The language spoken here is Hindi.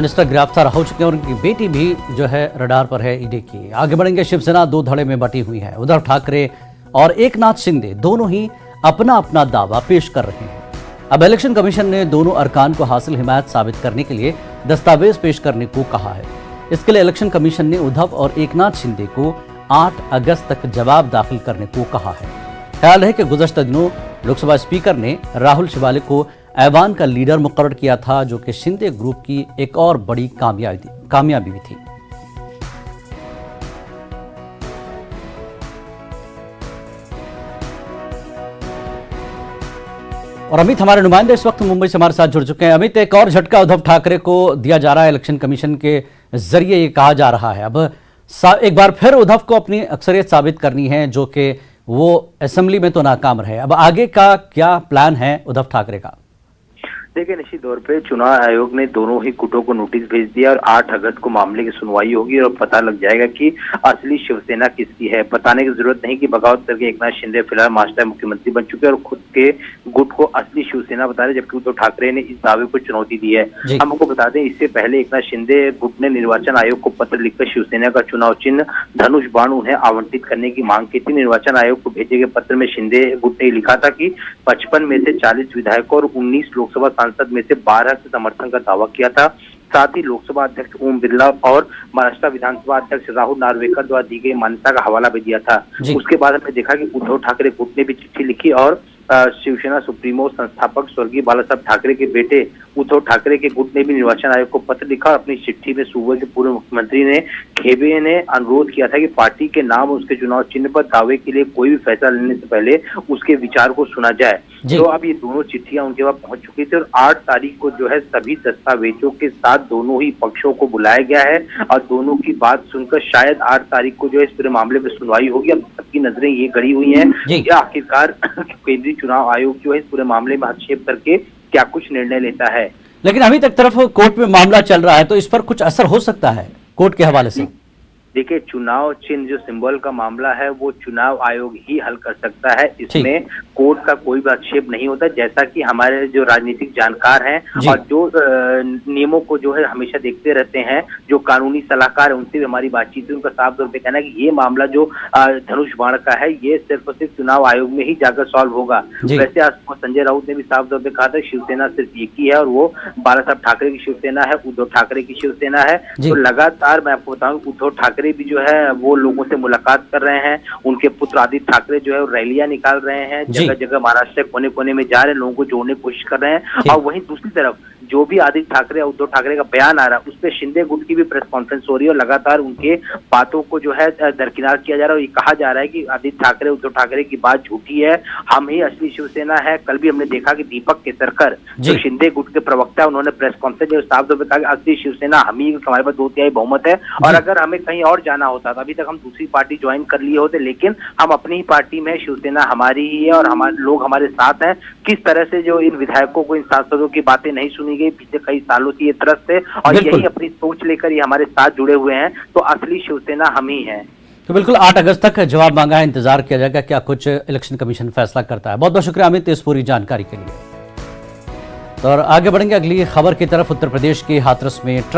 मिनिस्टर गिरफ्तार हो चुके हैं और उनकी बेटी भी जो है रडार पर है ईडी की। आगे बढ़ेंगे। शिवसेना दो धड़े में बटी हुई है। उद्धव ठाकरे और एकनाथ शिंदे दोनों ही अपना अपना दावा पेश कर रहे हैं। अब इलेक्शन कमीशन ने दोनों अरकान को हासिल हिमायत साबित करने के लिए दस्तावेज पेश करने को कहा है। इसके लिए इलेक्शन कमीशन ने उद्धव और एकनाथ शिंदे को 8 अगस्त तक जवाब दाखिल करने को कहा है। ख्याल है कि गुज़श्ता दिनों लोकसभा स्पीकर ने राहुल शिवालिक को ऐवान का लीडर मुकर्रर किया था, जो कि शिंदे ग्रुप की एक और बड़ी कामयाबी भी थी। और अमित हमारे नुमाइंदे इस वक्त मुंबई से हमारे साथ जुड़ चुके हैं। अमित, एक और झटका उद्धव ठाकरे को दिया जा रहा है इलेक्शन कमीशन के जरिए, ये कहा जा रहा है अब एक बार फिर उद्धव को अपनी अक्सरियत साबित करनी है, जो कि वो असेंबली में तो नाकाम रहे। अब आगे का क्या प्लान है उद्धव ठाकरे का? देखिए, निश्चित तौर पे चुनाव आयोग ने दोनों ही गुटों को नोटिस भेज दिया और 8 अगस्त को मामले की सुनवाई होगी और पता लग जाएगा कि असली शिवसेना किसकी है। बताने की जरूरत नहीं कि बगावत करके एकनाथ शिंदे फिलहाल मास्टर मुख्यमंत्री बन चुके हैं और खुद के गुट को असली शिवसेना बता रहे, जबकि उद्धव ठाकरे ने इस दावे को चुनौती दी है। हम आपको बता दें, इससे पहले एकनाथ शिंदे गुट ने निर्वाचन आयोग को पत्र लिखकर शिवसेना का चुनाव चिन्ह धनुष बाण उन्हें आवंटित करने की मांग की थी। निर्वाचन आयोग को भेजे गए पत्र में शिंदे गुट ने लिखा था कि 55 में से 40 विधायकों और 19 लोकसभा सांसद में से 12 से समर्थन का दावा किया था। साथ ही लोकसभा अध्यक्ष ओम बिरला और महाराष्ट्र विधानसभा अध्यक्ष राहुल नार्वेकर द्वारा दी गई मान्यता का हवाला भी दिया था। उसके बाद हमने देखा कि उद्धव ठाकरे गुट ने भी चिट्ठी लिखी और शिवसेना सुप्रीमो संस्थापक स्वर्गीय बाला साहब ठाकरे के बेटे उद्धव ठाकरे के गुट ने भी निर्वाचन आयोग को पत्र लिखा और अपनी चिट्ठी में सूबे के पूर्व मुख्यमंत्री ने खेबे ने अनुरोध किया था कि पार्टी के नाम उसके चुनाव चिन्ह पर दावे के लिए कोई भी फैसला लेने से पहले उसके विचार को सुना जाए। तो अब ये दोनों चिट्ठियां उनके पास पहुंच चुकी थी और 8 तारीख को जो है सभी दस्तावेजों के साथ दोनों ही पक्षों को बुलाया गया है और दोनों की बात सुनकर शायद 8 तारीख को जो है इस पूरे मामले में सुनवाई होगी। अब सबकी नजरें ये गड़ी हुई हैं कि आखिरकार केंद्रीय चुनाव आयोग जो है इस पूरे मामले में हस्तक्षेप करके क्या कुछ निर्णय लेता है। लेकिन अभी तक तरफ कोर्ट में मामला चल रहा है, तो इस पर कुछ असर हो सकता है कोर्ट के हवाले से? देखिए, चुनाव चिन्ह जो सिंबल का मामला है वो चुनाव आयोग ही हल कर सकता है। इसमें कोर्ट का कोई भी आक्षेप नहीं होता। जैसा कि हमारे जो राजनीतिक जानकार हैं और जो नियमों को जो है हमेशा देखते रहते हैं, जो कानूनी सलाहकार है, उनसे भी हमारी बातचीत हुई। उनका साफ तौर पे कहना है कि ये मामला जो धनुष बाण का है ये सिर्फ और सिर्फ चुनाव आयोग में ही जाकर सॉल्व होगा। वैसे आज संजय राउत ने भी साफ तौर पे कहा था शिवसेना सिर्फ एक ही है और वो बाला साहब ठाकरे की शिवसेना है, उद्धव ठाकरे की शिवसेना है। तो लगातार मैं आपको बताऊं, उद्धव ठाकरे भी जो है वो लोगों से मुलाकात कर रहे हैं। उनके पुत्र आदित्य ठाकरे जो है रैलियां निकाल रहे हैं, जगह जगह महाराष्ट्र कोने कोने में जा रहे हैं, लोगों को जोड़ने की कोशिश कर रहे हैं। और वहीं दूसरी तरफ जो भी आदित्य ठाकरे उद्धव ठाकरे का बयान आ रहा है उस पर शिंदे गुट की भी प्रेस कॉन्फ्रेंस हो रही है और लगातार उनके बातों को जो है दरकिनार किया जा रहा है और ये कहा जा रहा है कि आदित्य ठाकरे उद्धव ठाकरे की बात झूठी है, हम ही असली शिवसेना है। कल भी हमने देखा कि दीपक केसरकर जो शिंदे गुट के प्रवक्ता है, उन्होंने प्रेस कॉन्फ्रेंस में साफ तौर पर कहा कि असली शिवसेना हम ही, हमारे पास 2/3 बहुमत है और अगर हमें कहीं और जाना होता तो अभी तक हम दूसरी पार्टी ज्वाइन कर लिए होते, लेकिन हम अपनी ही पार्टी में, शिवसेना हमारी ही है और हमारे लोग हमारे साथ हैं। किस तरह से जो इन विधायकों को, इन सांसदों की बातें नहीं सुनी गई पिछले कई सालों से ये त्रस्त है और यही अपनी सोच लेकर ये हमारे साथ जुड़े हुए हैं, तो असली शिवसेना हम ही है। तो बिल्कुल 8 अगस्त तक जवाब मांगा है, इंतजार किया जाएगा क्या कुछ इलेक्शन कमीशन फैसला करता है। बहुत बहुत शुक्रिया अमित इस पूरी जानकारी के लिए। तो और आगे बढ़ेंगे अगली खबर की तरफ। उत्तर प्रदेश के हाथरस में